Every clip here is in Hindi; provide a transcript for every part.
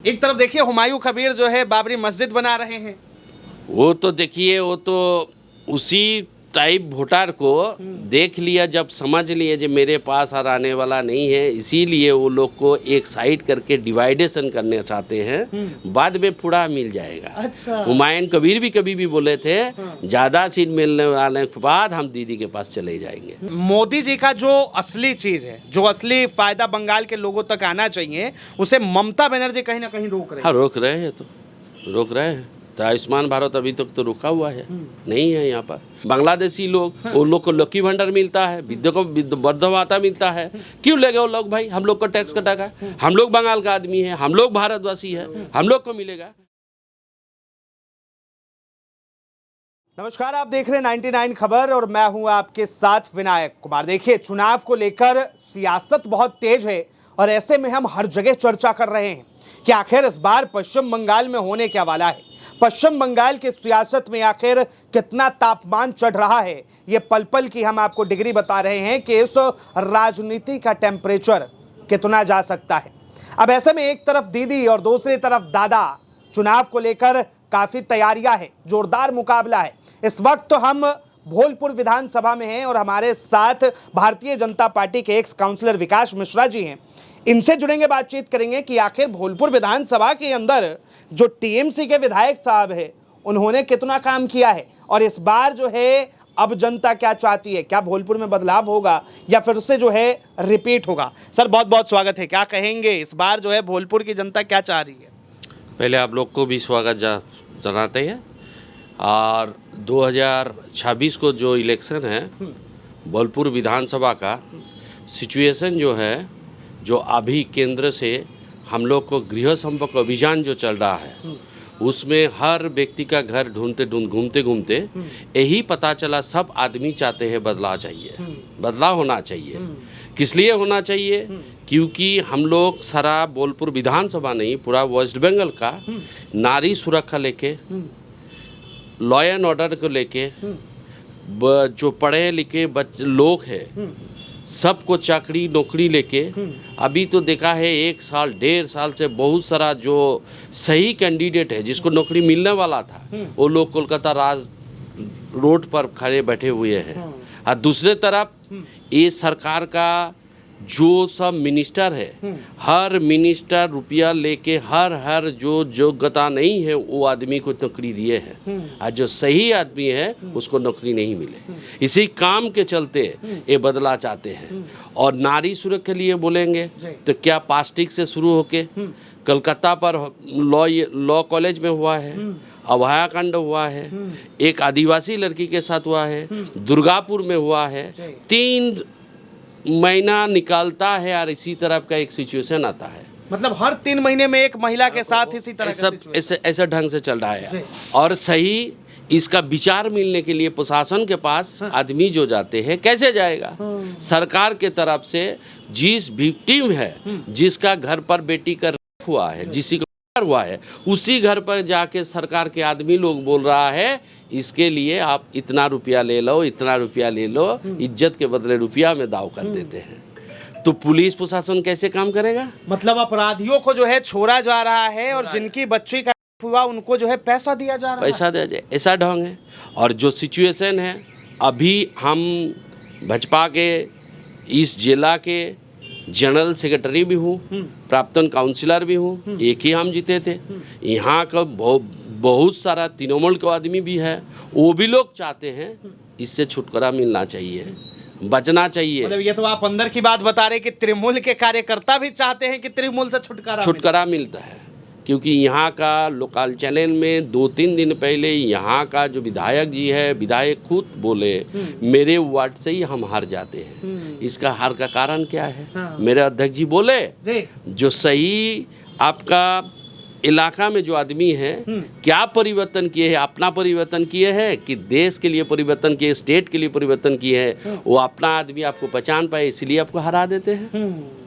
एक तरफ देखिए हुमायूं कबीर जो है बाबरी मस्जिद बना रहे हैं। वो तो देखिए, वो तो उसी टाइप वोटर को देख लिया, जब समझ लिए जो मेरे पास और आने वाला नहीं है, इसीलिए वो लोग को एक साइड करके डिवाइडेशन करना चाहते हैं। बाद में पूरा मिल जाएगा। अच्छा। हुमायूं कबीर भी कभी भी बोले थे ज़्यादा सीट मिलने वाले के बाद हम दीदी के पास चले जाएंगे। मोदी जी का जो असली चीज है, जो असली फायदा बंगाल के लोगों तक आना चाहिए, उसे ममता बनर्जी कहीं ना कहीं रोक रहे हैं। हाँ, रोक रहे हैं, तो रोक रहे हैं। तो आयुष्मान भारत अभी तक तो रुका हुआ है, नहीं है यहाँ पर। बांग्लादेशी लोग, वो लोग को लकी भंडार मिलता है, वृद्ध भाता मिलता है। क्यों ले गए वो लोग भाई? हम लोग को टैक्स कटा है, हम लोग बंगाल का आदमी है, हम लोग भारतवासी है, हम लोग को मिलेगा। नमस्कार, आप देख रहे हैं 99 खबर और मैं हूं आपके साथ विनायक कुमार। देखिए, चुनाव को लेकर सियासत बहुत तेज है और ऐसे में हम हर जगह चर्चा कर रहे हैं कि आखिर इस बार पश्चिम बंगाल में होने क्या वाला है। पश्चिम बंगाल की सियासत में आखिर कितना तापमान चढ़ रहा है, ये पल पल की हम आपको डिग्री बता रहे हैं कि इस राजनीति का टेम्परेचर कितना जा सकता है। अब ऐसे में एक तरफ दीदी और दूसरी तरफ दादा, चुनाव को लेकर काफी तैयारियां हैं, जोरदार मुकाबला है। इस वक्त तो हम भोलपुर विधानसभा में हैं और हमारे साथ भारतीय जनता पार्टी के एक्स काउंसलर विकास मिश्रा जी हैं। इनसे जुड़ेंगे, बातचीत करेंगे कि आखिर भोलपुर विधानसभा के अंदर जो टीएमसी के विधायक साहब है, उन्होंने कितना काम किया है और इस बार जो है अब जनता क्या चाहती है, क्या भोलपुर में बदलाव होगा या फिर से जो है रिपीट होगा। सर, बहुत बहुत स्वागत है। क्या कहेंगे, इस बार जो है भोलपुर की जनता क्या चाह रही है? पहले आप लोग को भी स्वागत जनाते हैं। और 2026 को जो इलेक्शन है भोलपुर विधानसभा का सिचुएशन जो है, जो अभी केंद्र से हम लोग को गृह संपर्क अभियान जो चल रहा है, उसमें हर व्यक्ति का घर घूमते घूमते यही पता चला, सब आदमी चाहते हैं बदलाव चाहिए, बदलाव होना चाहिए। किस लिए होना चाहिए? क्योंकि हम लोग सारा भोलपुर विधानसभा नहीं, पूरा वेस्ट बंगाल का नारी सुरक्षा लेके, लॉ एंड ऑर्डर को लेके, जो पढ़े लिखे लोग हैं सबको चाकरी नौकरी लेके, अभी तो देखा है 1 साल 1.5 साल से बहुत सारा जो सही कैंडिडेट है जिसको नौकरी मिलने वाला था, वो लोग कोलकाता राज रोड पर खड़े बैठे हुए हैं। और दूसरे तरफ ये सरकार का जो सब मिनिस्टर है, हर मिनिस्टर रुपया लेके हर जो योग्यता नहीं है वो आदमी को नौकरी दिए हैं, और जो सही आदमी है उसको नौकरी नहीं मिले। इसी काम के चलते ये बदला चाहते हैं। और नारी सुरक्षा के लिए बोलेंगे तो क्या प्लास्टिक से शुरू होके कलकत्ता पर लॉ कॉलेज में हुआ है, अभयाकांड हुआ है, एक आदिवासी लड़की के साथ हुआ है, दुर्गापुर में हुआ है, 3 महीना निकालता है और इसी तरह का एक सिचुएशन आता है। मतलब हर 3 महीने में एक महिला के साथ इसी तरह सब ऐसा ढंग से चल रहा है। और सही इसका विचार मिलने के लिए प्रशासन के पास आदमी जो जाते हैं, कैसे जाएगा? सरकार के तरफ से जिस विक्टिम है, जिसका घर पर बेटी का रेप हुआ है, जिसी का हुआ है, उसी घर पर जाके सरकार के आदमी लोग बोल रहा है इसके लिए आप इतना रुपया ले लो, इतना रुपया ले लो, इज्जत के बदले रुपया में दाव कर देते हैं। तो पुलिस प्रशासन कैसे काम करेगा? मतलब अपराधियों को जो है छोड़ा जा रहा है और जिनकी बच्ची का हुआ उनको जो है पैसा दिया जा रहा है, पैसा दिया जाए, ऐसा ढंग है। और जो सिचुएशन है, अभी हम भाजपा के इस जिला के जनरल सेक्रेटरी भी हूँ, प्राक्तन काउंसिलर भी हूँ, एक ही हम जीते थे। यहाँ का बहुत सारा तृणमूल का आदमी भी है, वो भी लोग चाहते हैं इससे छुटकारा मिलना चाहिए, बचना चाहिए। मतलब ये तो आप अंदर की बात बता रहे कि तृणमूल के कार्यकर्ता भी चाहते हैं कि तृणमूल से छुटकारा मिलता है। क्योंकि यहाँ का लोकल चैनल में 2-3 दिन पहले यहाँ का जो विधायक जी है, विधायक खुद बोले मेरे वार्ड से ही हम हार जाते हैं। इसका हार का कारण क्या है? मेरे अध्यक्ष जी बोले जो सही आपका इलाका में जो आदमी है क्या परिवर्तन किए हैं, अपना परिवर्तन किए हैं कि देश के लिए परिवर्तन किए, स्टेट के लिए परिवर्तन किए हैं, वो अपना आदमी आपको पहचान पाए इसलिए आपको हरा देते हैं।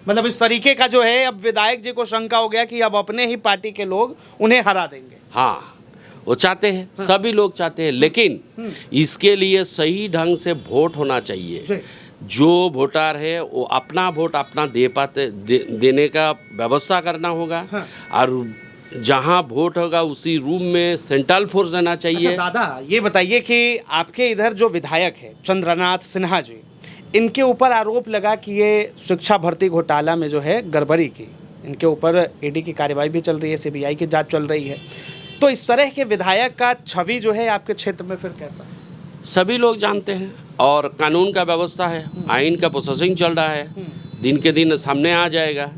मतलब इस तरीके का जो है, अब विधायक जी को शंका हो गया कि अब अपने ही पार्टी के लोग उन्हें हरा देंगे। हाँ, वो चाहते हैं, सभी लोग चाहते हैं, लेकिन इसके लिए सही ढंग से वोट होना चाहिए। जो वोटर है वो अपना वोट अपना देने का व्यवस्था करना होगा। हाँ। और जहाँ वोट होगा उसी रूम में सेंट्रल फोर्स रहना चाहिए। अच्छा दादा, ये बताइए कि आपके इधर जो विधायक है चंद्रनाथ सिन्हा जी, इनके ऊपर आरोप लगा कि ये शिक्षा भर्ती घोटाला में जो है गड़बड़ी की, इनके ऊपर ईडी की कार्रवाई भी चल रही है, सीबीआई की जांच चल रही है। तो इस तरह के विधायक का छवि जो है आपके क्षेत्र में फिर कैसा है? सभी लोग जानते हैं और कानून का व्यवस्था है, आइन का प्रोसेसिंग चल रहा है, दिन के दिन सामने आ जाएगा।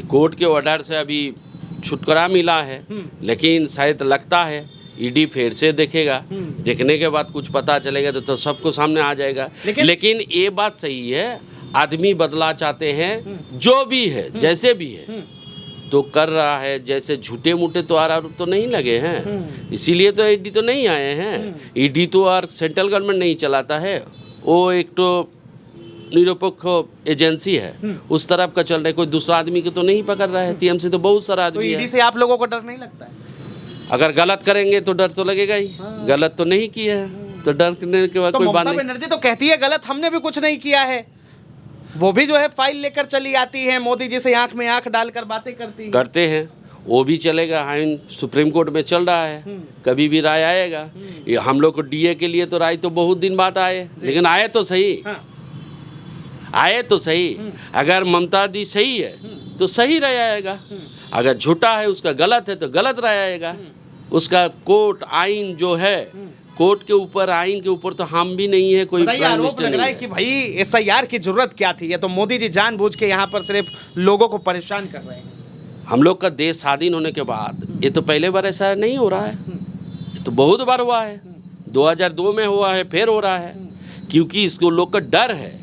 कोर्ट के ऑर्डर से अभी छुटकारा मिला है, लेकिन शायद लगता है ईडी फिर से देखेगा, देखने के बाद कुछ पता चलेगा तो सबको सामने आ जाएगा। लेकिन ये बात सही है, आदमी बदला चाहते हैं, जो भी है जैसे भी है तो कर रहा है। जैसे झूठे मूठे तो आरोप तो नहीं लगे हैं, इसीलिए तो ईडी तो नहीं आए हैं। ईडी तो और सेंट्रल गवर्नमेंट नहीं चलाता है, वो एक तो निरपेक्ष एजेंसी है, उस तरफ का चल रहा है। कोई दूसरा आदमी को तो नहीं पकड़ रहा है। टीएमसी तो बहुत सारा तो आदमी ईडी है। से आप लोगों को डर नहीं लगता है? अगर गलत करेंगे तो डर तो लगेगा ही। गलत तो नहीं किया है तो डर करने के बाद तो कोई बात ममता नहीं। बनर्जी तो कहती है गलत हमने भी कुछ नहीं किया है, वो भी जो है फाइल लेकर चली आती है, मोदी जी से आंख में आंख डालकर बातें करते हैं। वो भी चलेगा, आइन सुप्रीम कोर्ट में चल रहा है, कभी भी राय आएगा। ये हम लोग को डीए के लिए तो राय तो बहुत दिन बाद आए, लेकिन आए तो सही। हाँ। आए तो सही। अगर ममता दी सही है तो सही राय आएगा, अगर झूठा है उसका गलत है तो गलत राय आएगा। उसका कोर्ट आइन जो है, कोर्ट के ऊपर आइन के ऊपर तो हम भी नहीं है, कोई प्राइम आरोप मिनिस्टर लग रहा नहीं है कि भाई एसआईआर की जरूरत क्या थी? ये तो मोदी जी जानबूझ के यहाँ पर सिर्फ लोगों को परेशान कर रहे हैं। हम लोग का देश स्वाधीन होने के बाद ये तो पहले बार ऐसा नहीं हो रहा है, ये तो बहुत बार हुआ है। 2002 में हुआ है, फिर हो रहा है, क्योंकि इसको लोग का डर है।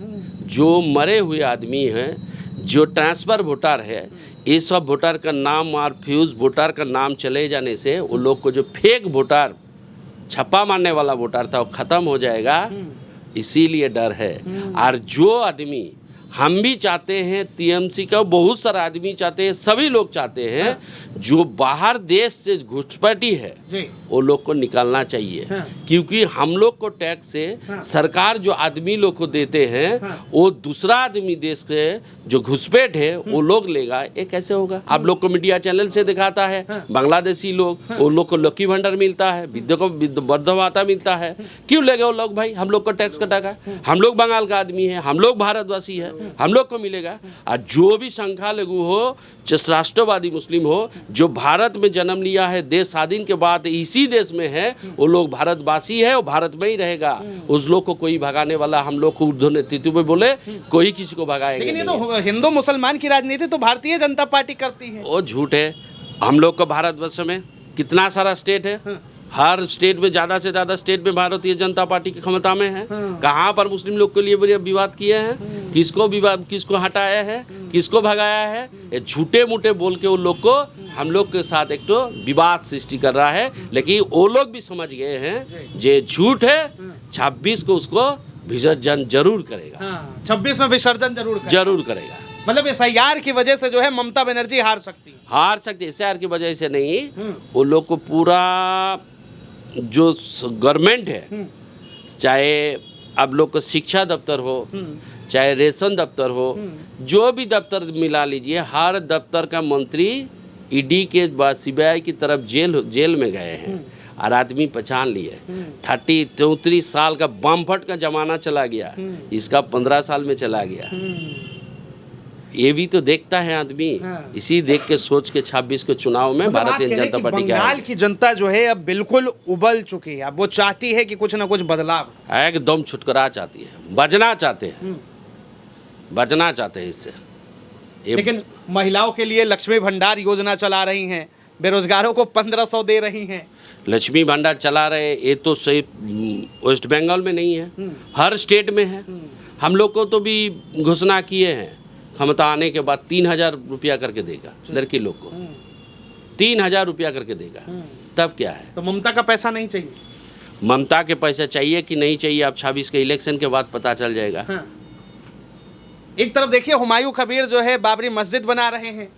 जो मरे हुए आदमी हैं, जो ट्रांसफ़र वोटर है, ये सब वोटर का नाम और फ्यूज वोटर का नाम चले जाने से वो लोग को जो फेक वोटर, छप्पा मारने वाला वोटर था, वो ख़त्म हो जाएगा, इसीलिए डर है। और जो आदमी हम भी चाहते हैं, टीएमसी का बहुत सारा आदमी चाहते हैं, सभी लोग चाहते हैं, जो बाहर देश से घुसपैठी है वो लोग को निकालना चाहिए। क्योंकि हम लोग को टैक्स से सरकार जो आदमी लोग को देते हैं वो दूसरा आदमी देश से जो घुसपैठ है वो लोग लेगा। ये कैसे होगा? आप लोग को मीडिया चैनल से दिखाता है, बांग्लादेशी लोग, वो लोग को लकी भंडार मिलता है, विद्या को वृद्धावस्था मिलता है, क्यों लेगा वो लोग? भाई हम लोग को टैक्स कटागा, हम लोग बंगाल का आदमी है, हम लोग भारतवासी है, हम लोग को मिलेगा। और जो भी संख्यालघु हो, राष्ट्रवादी मुस्लिम हो, जो भारत में जन्म लिया है, देश स्वाधीन के बाद इसी देश में है, वो लोग भारतवासी है और भारत में ही रहेगा। उस लोग को कोई भगाने वाला, हम लोग को उर्दू नेतृत्व में बोले, कोई किसी को भगाएगा। लेकिन ये तो हिंदू मुसलमान की राजनीति तो भारतीय जनता पार्टी करती है। वो झूठ है। हम लोग को भारतवर्ष में कितना सारा स्टेट है, हर स्टेट में ज़्यादा से ज़्यादा स्टेट में भारतीय जनता पार्टी की क्षमता में है। कहाँ पर मुस्लिम लोग के लिए बड़े विवाद किए हैं, किसको हटाया है, किसको भगाया है? ये झूठे मूठे बोल के वो लोग को हम लोग के साथ एक तो विवाद सृष्टि कर रहा है। लेकिन वो लोग भी समझ गए हैं जे झूठ है, 26 को उसको विसर्जन जरूर करेगा। 26 में विसर्जन जरूर करेगा। मतलब एसआईआर की वजह से जो है ममता बनर्जी हार सकती है। एसआईआर की वजह से नहीं, वो लोग को पूरा जो गवर्नमेंट है, चाहे अब लोग को शिक्षा दफ्तर हो, चाहे रेशन दफ्तर हो, जो भी दफ्तर मिला लीजिए, हर दफ्तर का मंत्री ईडी के बाद सीबीआई की तरफ जेल में गए हैं और आदमी पहचान लिए। 34 साल का बम फट का जमाना चला गया, इसका 15 साल में चला गया। ये भी तो देखता है आदमी, इसी देख के सोच के 26 के चुनाव में भारतीय जनता पार्टी का बंगाल की जनता जो है अब बिल्कुल उबल चुकी है। अब वो चाहती है कि कुछ ना कुछ बदलाव, एकदम छुटकारा चाहती है, बचना चाहते हैं इससे। लेकिन महिलाओं के लिए लक्ष्मी भंडार योजना चला रही हैं, बेरोजगारों को 1500 दे रही हैं। लक्ष्मी भंडार चला रहे, ये तो सही वेस्ट बंगाल में नहीं है, हर स्टेट में है। हम लोग को तो भी घोषणा किए हैं, क्षमता आने के बाद 3000 रुपया करके देगा लड़की लोग को, 3000 रुपया करके देगा। तब क्या है? तो ममता का पैसा नहीं चाहिए? ममता के पैसा चाहिए कि नहीं चाहिए, अब 26 के इलेक्शन के बाद पता चल जाएगा। एक तरफ देखिए हुमायूं कबीर जो है बाबरी मस्जिद बना रहे हैं।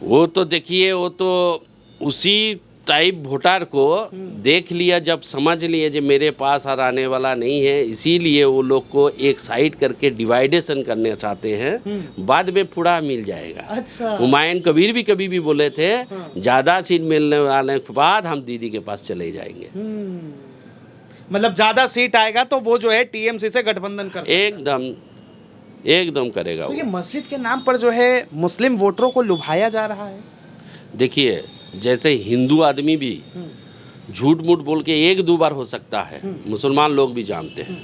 वो तो देखिए, वो तो उसी टाइप वोटर को देख लिया, जब समझ लिए जो मेरे पास और आने वाला नहीं है, इसीलिए वो लोग को एक साइड करके डिवाइडेशन करना चाहते हैं। बाद में पूरा मिल जाएगा। अच्छा। हुमायूं कबीर भी कभी भी बोले थे ज़्यादा सीट मिलने वाले के बाद हम दीदी के पास चले जाएंगे। मतलब ज्यादा सीट आएगा तो वो जो है टीएमसी से गठबंधन कर सकता है। एकदम करेगा तो वो। ये मस्जिद के नाम पर जो है मुस्लिम वोटरों को लुभाया जा रहा है। देखिए, जैसे हिंदू आदमी भी झूठ मूठ बोल के एक दो बार हो सकता है, मुसलमान लोग भी जानते हैं।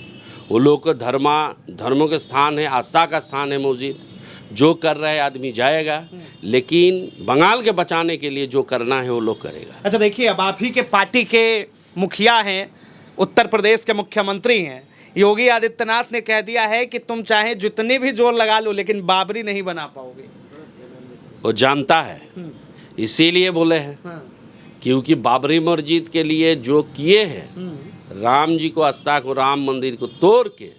वो लोग का धर्मों के स्थान है, आस्था का स्थान है मस्जिद। जो कर रहा है आदमी जाएगा, लेकिन बंगाल के बचाने के लिए जो करना है वो लोग करेगा। अच्छा देखिए, अब आप ही के पार्टी के मुखिया हैं, उत्तर प्रदेश के मुख्यमंत्री हैं, योगी आदित्यनाथ ने कह दिया है कि तुम चाहे जितनी भी जोर लगा लो लेकिन बाबरी नहीं बना पाओगे। वो जानता है, इसीलिए बोले हैं। क्योंकि बाबरी मस्जिद के लिए जो किए हैं, राम जी को आस्था को, राम मंदिर को तोड़ के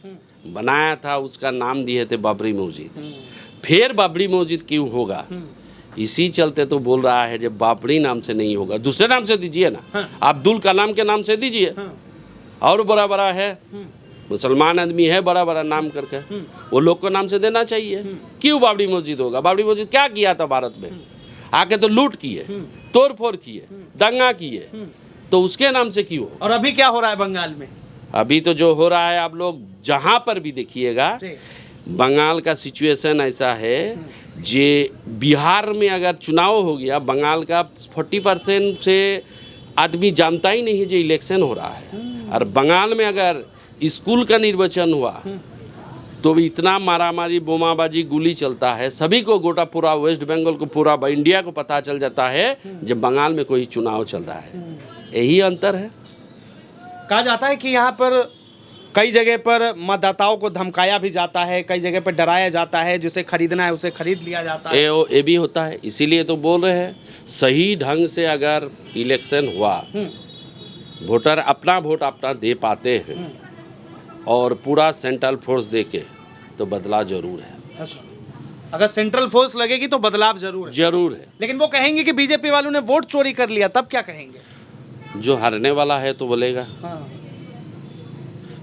बनाया था, उसका नाम दिए थे बाबरी मस्जिद। फिर बाबरी मस्जिद क्यों होगा, इसी चलते तो बोल रहा है जब बाबरी नाम से नहीं होगा दूसरे नाम से दीजिए ना, अब्दुल कलाम के नाम से दीजिए। और बड़ा बड़ा है, मुसलमान आदमी है, बड़ा बड़ा नाम करके वो लोग को नाम से देना चाहिए। क्यों बाबरी मस्जिद होगा? बाबरी मस्जिद क्या किया था भारत में? आके तो लूट किए, तोड़ फोड़ किए, दंगा किए, तो उसके नाम से क्यों? और अभी क्या हो रहा है बंगाल में? अभी तो जो हो रहा है, आप लोग जहां पर भी देखिएगा, बंगाल का सिचुएशन ऐसा है। जे बिहार में अगर चुनाव हो गया, बंगाल का 40% से आदमी जानता ही नहीं है जो इलेक्शन हो रहा है। और बंगाल में अगर स्कूल का निर्वाचन हुआ तो इतना मारामारी, बोमाबाजी, गोली चलता है, सभी को, गोटा पूरा वेस्ट बंगाल को, पूरा इंडिया को पता चल जाता है जब बंगाल में कोई चुनाव चल रहा है। यही अंतर है। कहा जाता है कि यहाँ पर कई जगह पर मतदाताओं को धमकाया भी जाता है, कई जगह पर डराया जाता है, जिसे खरीदना है उसे खरीद लिया जाता है। ये भी होता है, इसीलिए तो बोल रहे हैं सही ढंग से अगर इलेक्शन हुआ, वोटर अपना वोट अपना दे पाते हैं और पूरा सेंट्रल फोर्स दे के, तो बदलाव जरूर है। अच्छा, अगर सेंट्रल फोर्स लगेगी तो बदलाव जरूर है। जरूर है। लेकिन वो कहेंगे कि बीजेपी वालों ने वोट चोरी कर लिया, तब क्या कहेंगे? जो हारने वाला है तो बोलेगा।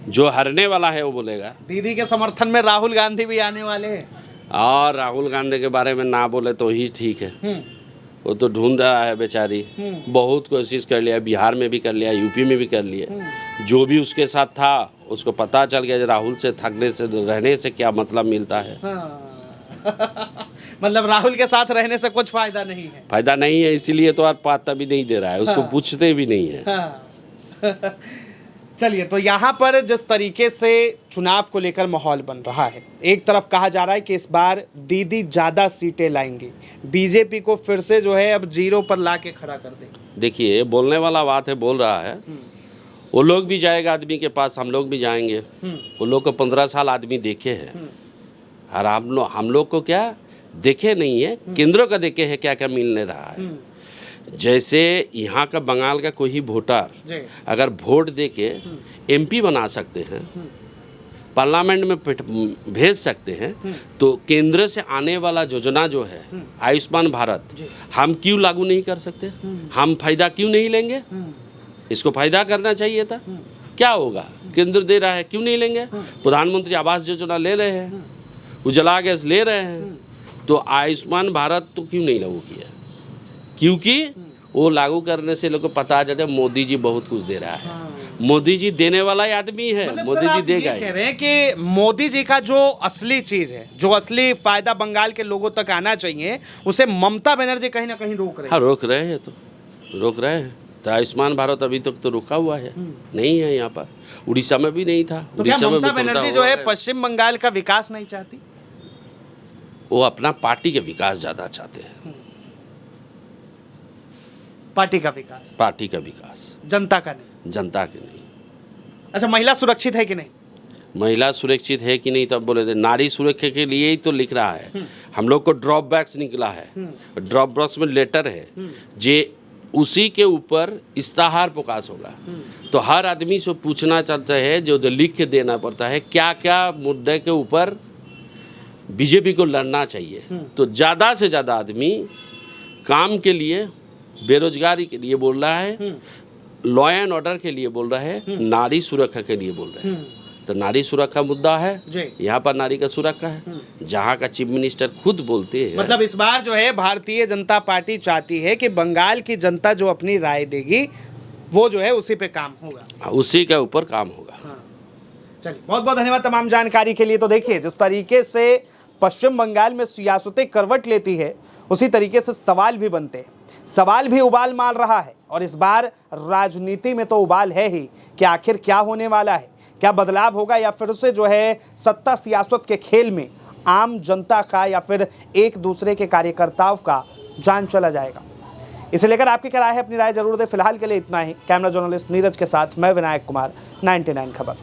जो हारने वाला है वो बोलेगा। दीदी के समर्थन में राहुल गांधी भी आने वाले हैं। और राहुल गांधी के बारे में ना बोले तो ही ठीक है। वो तो ढूंढ रहा है बेचारी, बहुत कोशिश कर लिया, बिहार में भी कर लिया, यूपी में भी कर लिया। जो भी उसके साथ था उसको पता चल गया राहुल से थकने से, रहने से क्या मतलब मिलता है। मतलब राहुल के साथ रहने से कुछ फायदा नहीं है। फायदा नहीं है, इसीलिए तो आप पाता भी नहीं दे रहा है, उसको पूछते भी नहीं है। चलिए, तो यहाँ पर जिस तरीके से चुनाव को लेकर माहौल बन रहा है, एक तरफ कहा जा रहा है कि इस बार दीदी ज़्यादा सीटें लाएंगी, बीजेपी को फिर से जो है अब जीरो पर ला के खड़ा कर देंगे। देखिए, बोलने वाला बात है, बोल रहा है। वो लोग भी जाएगा आदमी के पास, हम लोग भी जाएंगे। वो लोग को 15 साल आदमी देखे हैं, और हम लोग को क्या देखे नहीं है, केंद्रों का देखे है क्या क्या मिलने रहा है। जैसे यहाँ का बंगाल का कोई वोटर अगर वोट दे के एमपी बना सकते हैं, पार्लियामेंट में भेज सकते हैं, तो केंद्र से आने वाला योजना जो है आयुष्मान भारत, हम क्यों लागू नहीं कर सकते? हम फायदा क्यों नहीं लेंगे? इसको फायदा करना चाहिए था। क्या होगा? केंद्र दे रहा है, क्यों नहीं लेंगे? प्रधानमंत्री आवास योजना ले रहे हैं, उजाला गैस ले रहे हैं, तो आयुष्मान भारत तो क्यों नहीं लागू किया? क्योंकि वो लागू करने से लोगों को पता चलता है मोदी जी बहुत कुछ दे रहा है। मोदी जी देने वाला ही आदमी है, मतलब मोदी जी देगा ही। कह रहे हैं कि मोदी जी का जो असली चीज है, जो असली फायदा बंगाल के लोगों तक आना चाहिए, उसे ममता बनर्जी कहीं ना कहीं रोक रहे हैं। हाँ, रोक रहे हैं, तो रोक रहे हैं। तो आयुष्मान भारत अभी तक तो रुका हुआ है, नहीं है यहाँ पर। उड़ीसा में भी नहीं था। तो क्या उड़ीसा में ममता बनर्जी जो है पश्चिम बंगाल का विकास नहीं चाहती? वो अपना पार्टी के विकास ज्यादा चाहते हैं। पार्टी का विकास, पार्टी का विकास, जनता का नहीं। जनता के नहीं। अच्छा, महिला सुरक्षित है कि नहीं? महिला सुरक्षित है कि नहीं, तब बोले थे नारी सुरक्षा के लिए ही तो लिख रहा है। हम लोग को ड्रॉप बैक्स निकला है, ड्रॉप बॉक्स में लेटर है, जे उसी के ऊपर इस्ताहार प्रकाश होगा। तो हर आदमी से पूछना चाहता है, जो लिख के देना पड़ता है, क्या क्या मुद्दे के ऊपर बीजेपी को लड़ना चाहिए। तो ज़्यादा से ज़्यादा आदमी काम के लिए बेरोजगारी के लिए बोल रहा है, लॉ एंड ऑर्डर के लिए बोल रहा है, नारी सुरक्षा के लिए बोल रहे हैं। तो नारी सुरक्षा मुद्दा है, यहाँ पर नारी का सुरक्षा है, जहाँ का चीफ मिनिस्टर खुद बोलते हैं। मतलब इस बार जो है भारतीय जनता पार्टी चाहती है कि बंगाल की जनता जो अपनी राय देगी वो जो है उसी पे काम होगा, उसी के ऊपर काम होगा। चलिए, बहुत बहुत धन्यवाद तमाम जानकारी के लिए। तो देखिए, जिस तरीके से पश्चिम बंगाल में सियासतें करवट लेती है, उसी तरीके से सवाल भी बनते हैं। सवाल भी उबाल मार रहा है, और इस बार राजनीति में तो उबाल है ही कि आखिर क्या होने वाला है, क्या बदलाव होगा, या फिर से जो है सत्ता सियासत के खेल में आम जनता का या फिर एक दूसरे के कार्यकर्ताओं का जान चला जाएगा। इसे लेकर आपकी क्या राय है, अपनी राय जरूर दें। फिलहाल के लिए इतना ही। कैमरा जर्नलिस्ट नीरज के साथ मैं विनायक कुमार, 99 खबर।